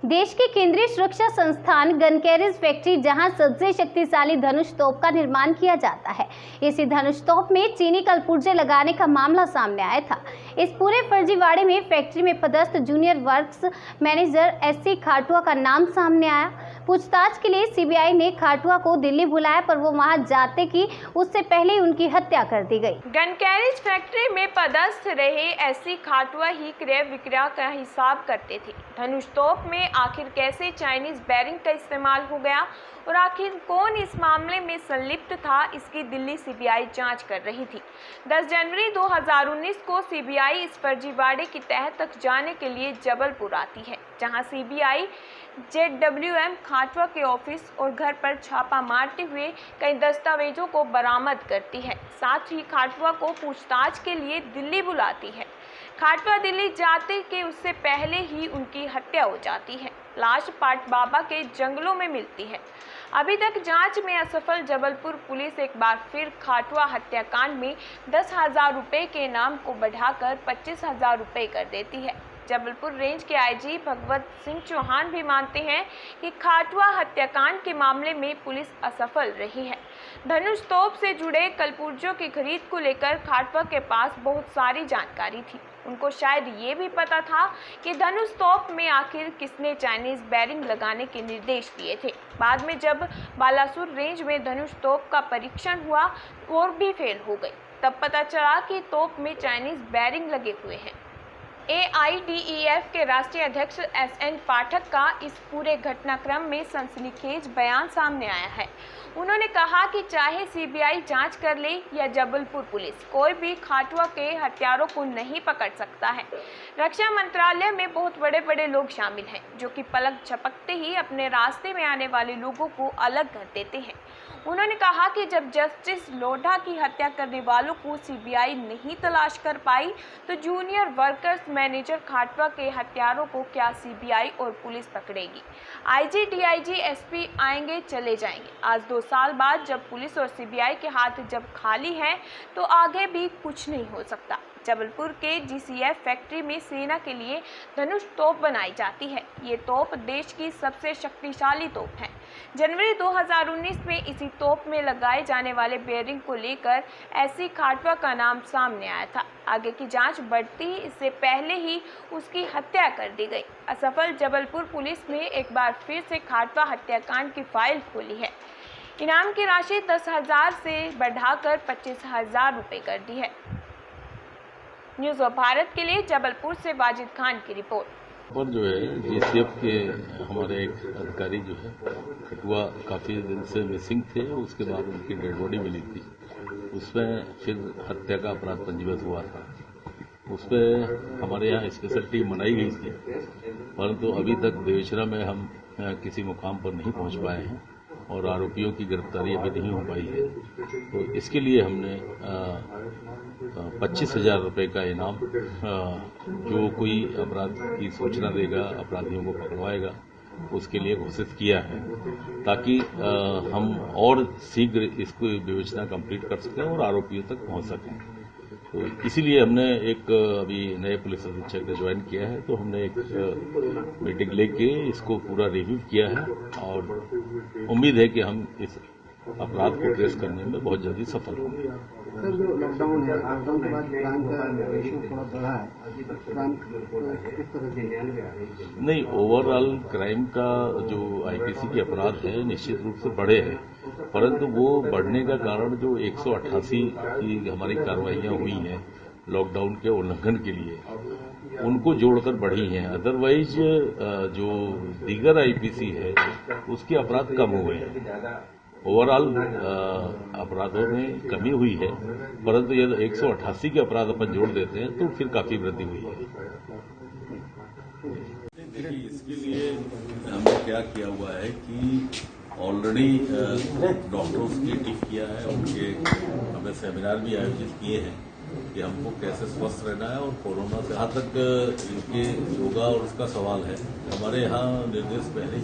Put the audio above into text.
देश के केंद्रीय सुरक्षा संस्थान गनकैरिज फैक्ट्री, जहां सबसे शक्तिशाली धनुष तोप का निर्माण किया जाता है, इसी धनुष तोप में चीनी कलपुर्जे लगाने का मामला सामने आया था। इस पूरे फर्जीवाड़े में फैक्ट्री में पदस्थ junior works manager SC Khatua का नाम सामने आया। पूछताछ के लिए सीबीआई ने खाटुआ को दिल्ली बुलाया, पर वो वहां जाते कि उससे पहले ही उनकी हत्या कर दी गई। गनकैरिज फैक्ट्री में पदस्थ रहे एससी खाटुआ ही क्रय विक्रय का हिसाब करते थे। धनुष तोप में आखिर कैसे चाइनीज बैरिंग का इस्तेमाल हो गया और आखिर कौन इस मामले में संलिप्त था, इसकी दिल्ली सीबीआई जांच कर रही थी। 10 जनवरी 2019 को सीबीआई इस फर्जीवाड़े की तह तक जाने के लिए जबलपुर आती है, जहां सीबीआई जेडब्ल्यूएम खाटुआ के ऑफिस और घर पर छापा मारते हुए कई दस्तावेजों को बरामद करती है। साथ ही खाटुआ को पूछताछ के लिए दिल्ली बुलाती है। खाटुआ दिल्ली जाते कि उससे पहले ही उनकी हत्या हो जाती है। लाश पाट बाबा के जंगलों में मिलती है। अभी तक जांच में असफल जबलपुर पुलिस एक बार फिर खाटुआ हत्याकांड में 10,000 रुपये के इनाम को बढ़ाकर 25,000 रुपये कर देती है। जबलपुर रेंज के आईजी भगवत सिंह चौहान भी मानते हैं कि खाटुआ हत्याकांड के मामले में पुलिस असफल रही है। धनुष तोप से जुड़े कलपुर्जों की खरीद को लेकर खाटुआ के पास बहुत सारी जानकारी थी। उनको शायद ये भी पता था कि धनुष तोप में आखिर किसने चाइनीज बैरिंग लगाने के निर्देश दिए थे। बाद में जब बालासुर रेंज में धनुष तोप का परीक्षण हुआ और भी फेल हो गई, तब पता चला कि तोप में चाइनीज बैरिंग लगे हुए हैं। AIDEF के राष्ट्रीय अध्यक्ष SN पाठक का इस पूरे घटनाक्रम में सनसनीखेज बयान सामने आया है। उन्होंने कहा कि चाहे सीबीआई जांच कर ले या जबलपुर पुलिस, कोई भी खाटुआ के हत्यारों को नहीं पकड़ सकता है। रक्षा मंत्रालय में बहुत बड़े बड़े लोग शामिल हैं, जो कि पलक झपकते ही अपने रास्ते में आने वाले लोगों को अलग कर देते हैं। उन्होंने कहा कि जब जस्टिस लोढ़ा की हत्या करने वालों को सीबीआई नहीं तलाश कर पाई, तो जूनियर वर्कर्स मैनेजर खाटुआ के हत्यारों को क्या सीबीआई और पुलिस पकड़ेगी। आईजी, डीआईजी, एसपी आएंगे चले जाएंगे। आज 2 साल बाद जब पुलिस और सीबीआई के हाथ जब खाली हैं, तो आगे भी कुछ नहीं हो सकता। जबलपुर के GCF फैक्ट्री में सेना के लिए धनुष तोप बनाई जाती है। ये तोप देश की सबसे शक्तिशाली तोप है। जनवरी 2019 में इसी तोप में लगाए जाने वाले बेयरिंग को लेकर एससी खाटुआ का नाम सामने आया था। आगे की जांच बढ़ती ही इससे पहले ही उसकी हत्या कर दी गई। असफल जबलपुर पुलिस ने एक बार फिर से खाटुआ हत्याकांड की फाइल खोली है। इनाम की राशि 10,000 से बढ़ाकर 25,000 रुपये कर दी है। न्यूज़ ऑफ भारत के लिए जबलपुर से वाजिद खान की रिपोर्ट। पर जो है GCF के हमारे एक अधिकारी जो है खटुआ काफ़ी दिन से मिसिंग थे, उसके बाद उनकी डेड बॉडी मिली थी। उसमें फिर हत्या का अपराध पंजीबद्ध हुआ था। उसमें हमारे यहाँ स्पेशल टीम बनाई गई थी, परंतु अभी तक विवेचना में हम किसी मुकाम पर नहीं पहुँच पाए हैं और आरोपियों की गिरफ्तारी अभी नहीं हो पाई है। तो इसके लिए हमने 25,000 रुपये का इनाम, जो कोई अपराध की सूचना देगा, अपराधियों को पकड़वाएगा, उसके लिए घोषित किया है, ताकि हम और शीघ्र इसको विवेचना कंप्लीट कर सकें और आरोपियों तक पहुंच सकें। तो इसीलिए हमने एक अभी नए पुलिस अधीक्षक ने ज्वाइन किया है, तो हमने एक मीटिंग लेके इसको पूरा रिव्यू किया है और उम्मीद है कि हम इस अपराध को ट्रेस करने में बहुत जल्दी सफल होंगे। सर, जो लॉकडाउन है, लॉकडाउन के बाद क्राइम का रेशियो थोड़ा बढ़ा है, क्राइम किस तरह से? नहीं, ओवरऑल क्राइम का जो IPC के अपराध है निश्चित रूप से बढ़े हैं, परंतु वो बढ़ने का कारण जो 188 की हमारी कार्रवाइयाँ हुई हैं लॉकडाउन के उल्लंघन के लिए, उनको जोड़कर बढ़ी हैं। अदरवाइज जो दीगर IPC है उसके अपराध कम हुए हैं। ओवरऑल अपराधों में कमी हुई है, परंतु यदि 188 के अपराध अपन जोड़ देते हैं तो फिर काफी वृद्धि हुई है। देखिए, इसके लिए हमने क्या किया हुआ है कि ऑलरेडी डॉक्टर्स की टीम किया है, उनके हमें सेमिनार भी आयोजित किए हैं कि हमको कैसे स्वस्थ रहना है और कोरोना से जहाँ तक इनके योगा और उसका सवाल है, हमारे यहाँ निर्देश पहले